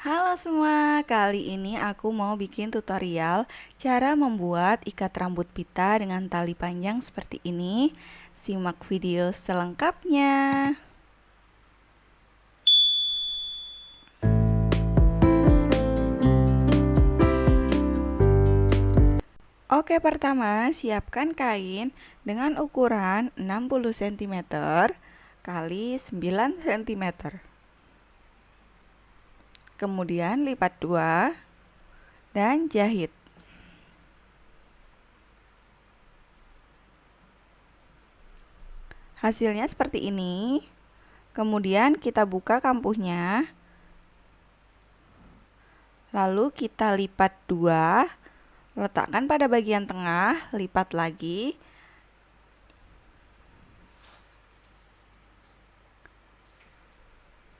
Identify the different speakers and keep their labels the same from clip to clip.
Speaker 1: Halo semua, kali ini aku mau bikin tutorial cara membuat ikat rambut pita dengan tali panjang seperti ini. Simak video selengkapnya. Oke, pertama siapkan kain dengan ukuran 60 cm kali 9 cm. Kemudian lipat dua dan jahit. Hasilnya seperti ini. Kemudian kita buka kampuhnya. Lalu kita lipat dua, letakkan pada bagian tengah, lipat lagi.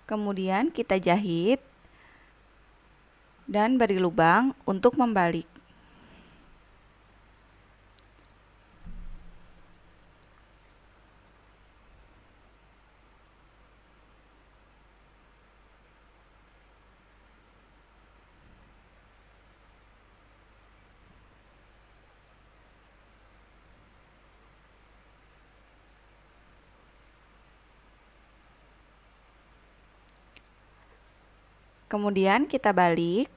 Speaker 1: Kemudian kita jahit dan beri lubang untuk membalik. Kemudian kita balik.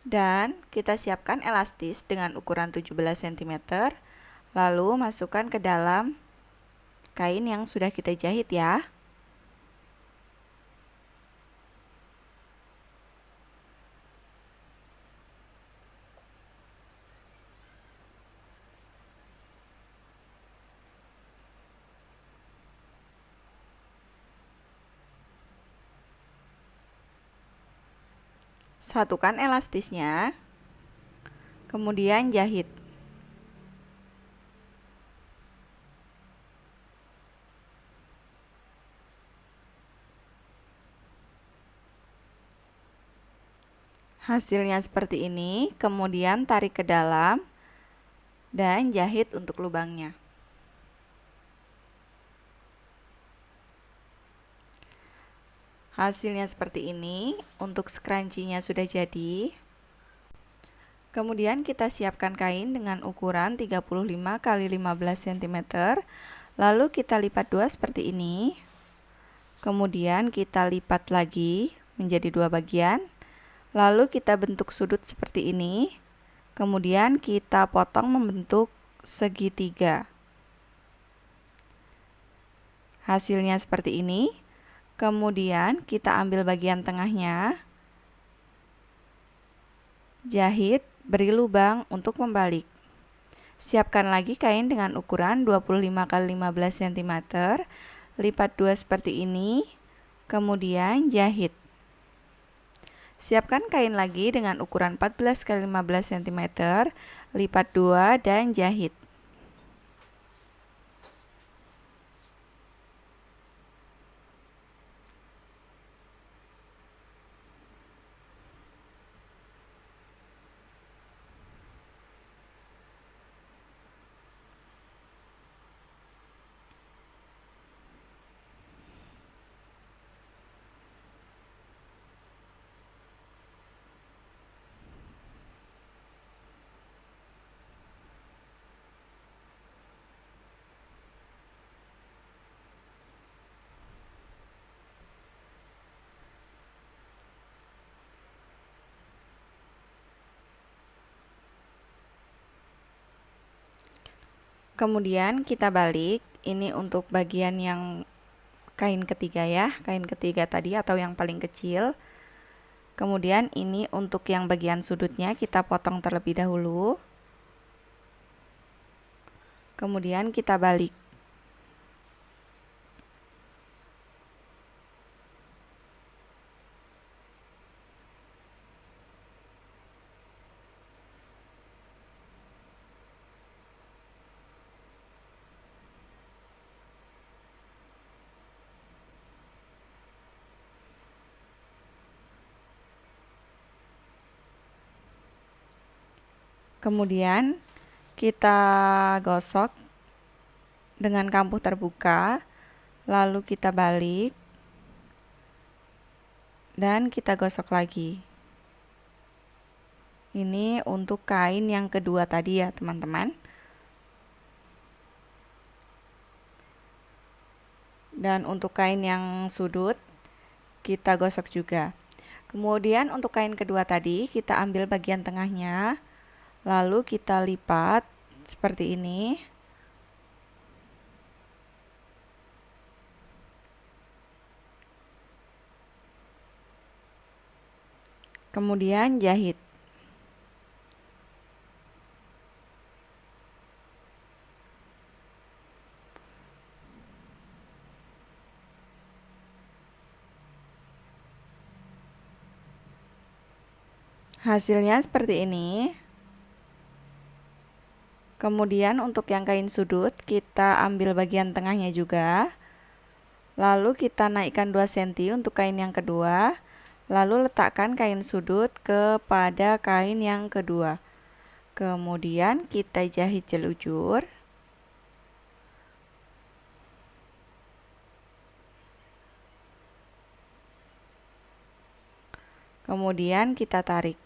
Speaker 1: Dan kita siapkan elastis dengan ukuran 17 cm. Lalu masukkan ke dalam kain yang sudah kita jahit ya. Satukan elastisnya. Kemudian jahit. Hasilnya seperti ini, kemudian tarik ke dalam dan jahit untuk lubangnya. Hasilnya seperti ini, untuk scrunchie-nya sudah jadi. Kemudian kita siapkan kain dengan ukuran 35 x 15 cm. Lalu kita lipat dua seperti ini. Kemudian kita lipat lagi menjadi dua bagian. Lalu kita bentuk sudut seperti ini. Kemudian kita potong membentuk segitiga. Hasilnya seperti ini. Kemudian kita ambil bagian tengahnya. Jahit, beri lubang untuk membalik. Siapkan lagi kain dengan ukuran 25 x 15 cm. Lipat dua seperti ini. Kemudian jahit. Siapkan kain lagi dengan ukuran 14 x 15 cm, lipat dua dan jahit. Kemudian kita balik, ini untuk bagian yang kain ketiga ya, kain ketiga tadi atau yang paling kecil. Kemudian ini untuk yang bagian sudutnya kita potong terlebih dahulu. Kemudian kita balik. Kemudian kita gosok dengan kampuh terbuka, lalu kita balik dan kita gosok lagi. Ini untuk kain yang kedua tadi ya teman-teman. Dan untuk kain yang sudut kita gosok juga. Kemudian untuk kain kedua tadi kita ambil bagian tengahnya, lalu kita lipat seperti ini. Kemudian jahit. Hasilnya seperti ini. Kemudian untuk yang kain sudut kita ambil bagian tengahnya juga. Lalu kita naikkan 2 cm untuk kain yang kedua. Lalu letakkan kain sudut kepada kain yang kedua. Kemudian kita jahit jelujur. Kemudian kita tarik.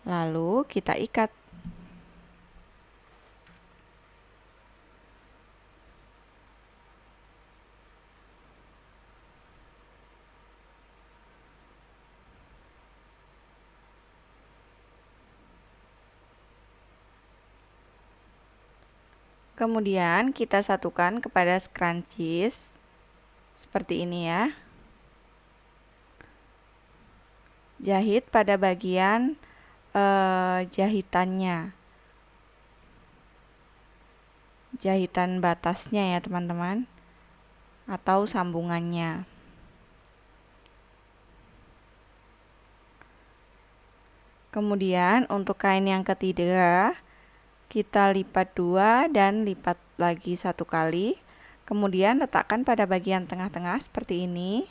Speaker 1: Lalu kita ikat. Kemudian kita satukan kepada scrunchies seperti ini ya. Jahit pada bagian jahitannya, jahitan batasnya ya teman-teman, atau sambungannya. Kemudian untuk kain yang ketiga kita lipat 2 dan lipat lagi 1 kali. Kemudian letakkan pada bagian tengah-tengah seperti ini.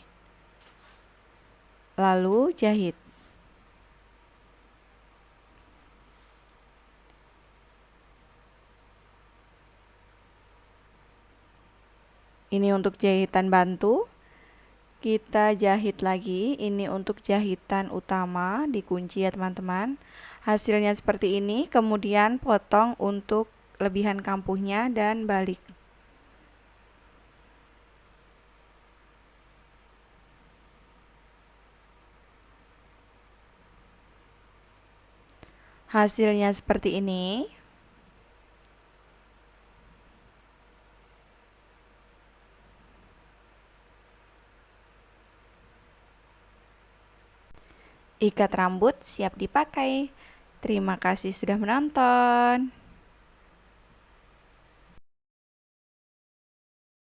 Speaker 1: Lalu jahit. Ini untuk jahitan bantu. Kita jahit lagi. Ini untuk jahitan utama, dikunci ya teman-teman. Hasilnya seperti ini. Kemudian potong untuk lebihan kampuhnya dan balik. Hasilnya seperti ini. Ikat rambut siap dipakai. Terima kasih sudah menonton.